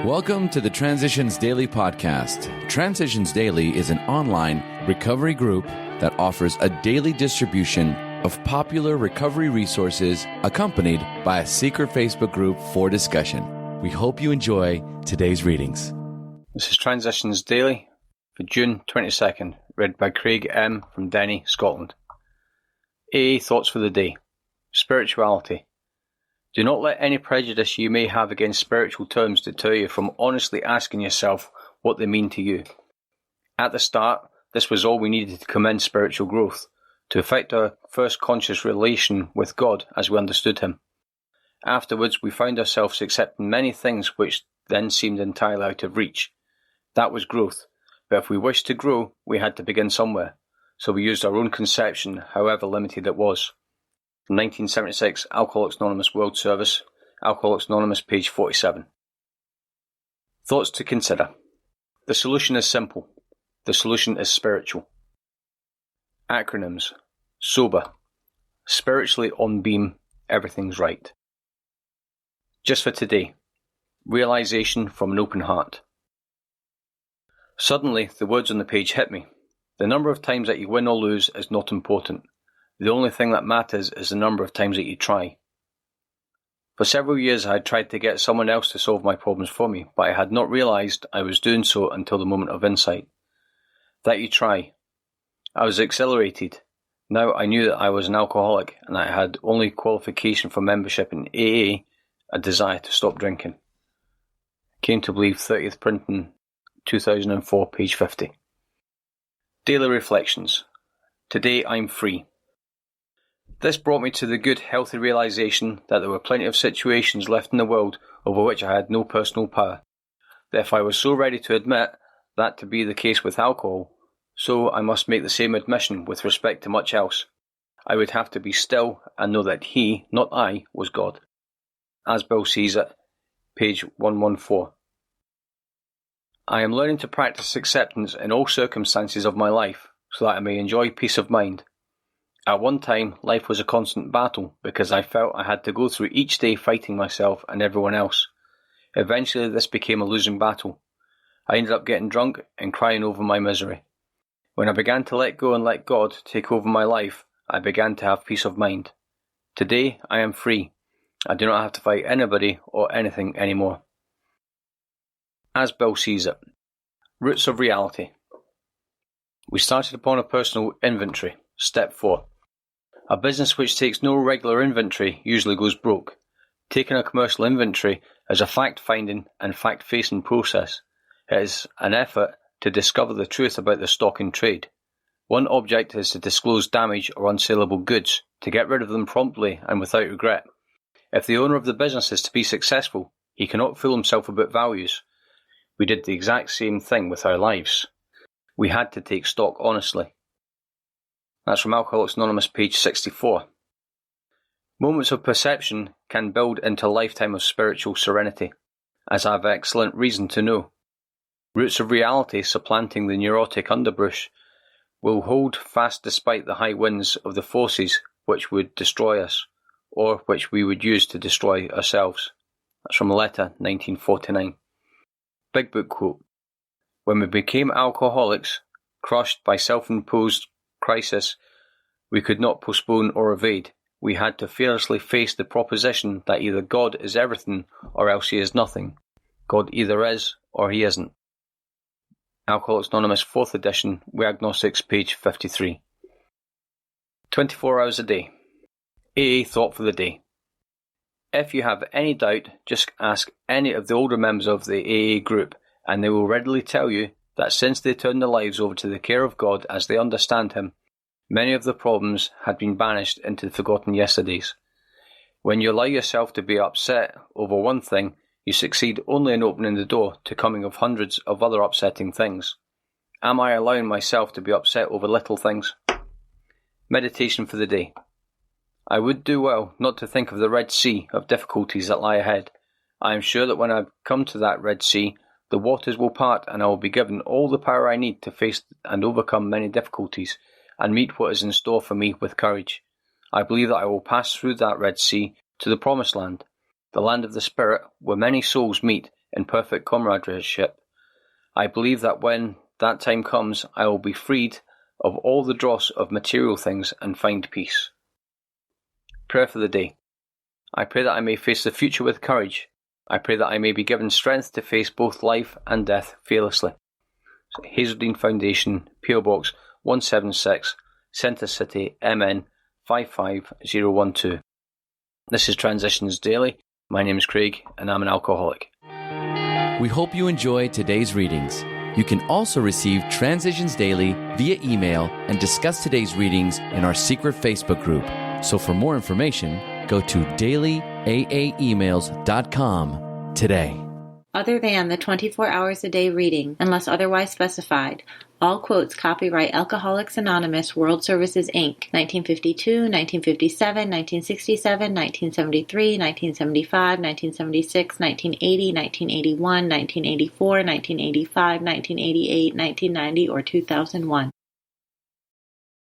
Welcome to the Transitions Daily podcast. Transitions Daily is an online recovery group that offers a daily distribution of popular recovery resources accompanied by a secret Facebook group for discussion. We hope you enjoy today's readings. This is Transitions Daily for June 22nd, read by Craig M. from Denny, Scotland. AA Thoughts for the Day. Spirituality. Do not let any prejudice you may have against spiritual terms deter you from honestly asking yourself what they mean to you. At the start, this was all we needed to commence spiritual growth, to effect our first conscious relation with God as we understood Him. Afterwards, we found ourselves accepting many things which then seemed entirely out of reach. That was growth, but if we wished to grow, we had to begin somewhere, so we used our own conception, however limited it was. From 1976, Alcoholics Anonymous World Service, Alcoholics Anonymous, page 47. Thoughts to consider. The solution is simple. The solution is spiritual. Acronyms. Sober. Spiritually on beam, everything's right. Just for today. Realization from an open heart. Suddenly, the words on the page hit me. The number of times that you win or lose is not important. The only thing that matters is the number of times that you try. For several years I had tried to get someone else to solve my problems for me, but I had not realized I was doing so until the moment of insight. That you try. I was exhilarated. Now I knew that I was an alcoholic and I had only qualification for membership in AA, a desire to stop drinking. Came to believe 30th printing, 2004, page 50. Daily Reflections. Today I'm free. This brought me to the good, healthy realization that there were plenty of situations left in the world over which I had no personal power. That if I was so ready to admit that to be the case with alcohol, so I must make the same admission with respect to much else. I would have to be still and know that He, not I, was God. As Bill sees it, page 114. I am learning to practice acceptance in all circumstances of my life, so that I may enjoy peace of mind. At one time, life was a constant battle because I felt I had to go through each day fighting myself and everyone else. Eventually, this became a losing battle. I ended up getting drunk and crying over my misery. When I began to let go and let God take over my life, I began to have peace of mind. Today, I am free. I do not have to fight anybody or anything anymore. As Bill sees it. Roots of reality. We started upon a personal inventory. Step 4. A business which takes no regular inventory usually goes broke. Taking a commercial inventory is a fact-finding and fact-facing process. It is an effort to discover the truth about the stock in trade. One object is to disclose damaged or unsaleable goods, to get rid of them promptly and without regret. If the owner of the business is to be successful, he cannot fool himself about values. We did the exact same thing with our lives. We had to take stock honestly. That's from Alcoholics Anonymous, page 64. Moments of perception can build into a lifetime of spiritual serenity, as I have excellent reason to know. Roots of reality supplanting the neurotic underbrush will hold fast despite the high winds of the forces which would destroy us, or which we would use to destroy ourselves. That's from a letter, 1949. Big Book quote. When we became alcoholics, crushed by self-imposed crisis, we could not postpone or evade. We had to fearlessly face the proposition that either God is everything or else He is nothing. God either is or He isn't. Alcoholics Anonymous 4th edition, We Agnostics, page 53. 24 hours a day. AA Thought for the Day. If you have any doubt, just ask any of the older members of the AA group and they will readily tell you that since they turned their lives over to the care of God as they understand Him, many of the problems had been banished into the forgotten yesterdays. When you allow yourself to be upset over one thing, you succeed only in opening the door to coming of hundreds of other upsetting things. Am I allowing myself to be upset over little things? Meditation for the day. I would do well not to think of the Red Sea of difficulties that lie ahead. I am sure that when I come to that Red Sea, the waters will part and I will be given all the power I need to face and overcome many difficulties and meet what is in store for me with courage. I believe that I will pass through that Red Sea to the Promised Land, the land of the Spirit, where many souls meet in perfect comradeship. I believe that when that time comes, I will be freed of all the dross of material things and find peace. Prayer for the day. I pray that I may face the future with courage. I pray that I may be given strength to face both life and death fearlessly. Hazeldean Foundation, P.O. Box 176, Centre City, MN 55012. This is Transitions Daily. My name is Craig, and I'm an alcoholic. We hope you enjoy today's readings. You can also receive Transitions Daily via email and discuss today's readings in our secret Facebook group. So for more information, go to dailyaaemails.com today. Other than the 24 hours a day reading, unless otherwise specified, all quotes copyright Alcoholics Anonymous World Services, Inc., 1952, 1957, 1967, 1973, 1975, 1976, 1980, 1981, 1984, 1985, 1988, 1990, or 2001.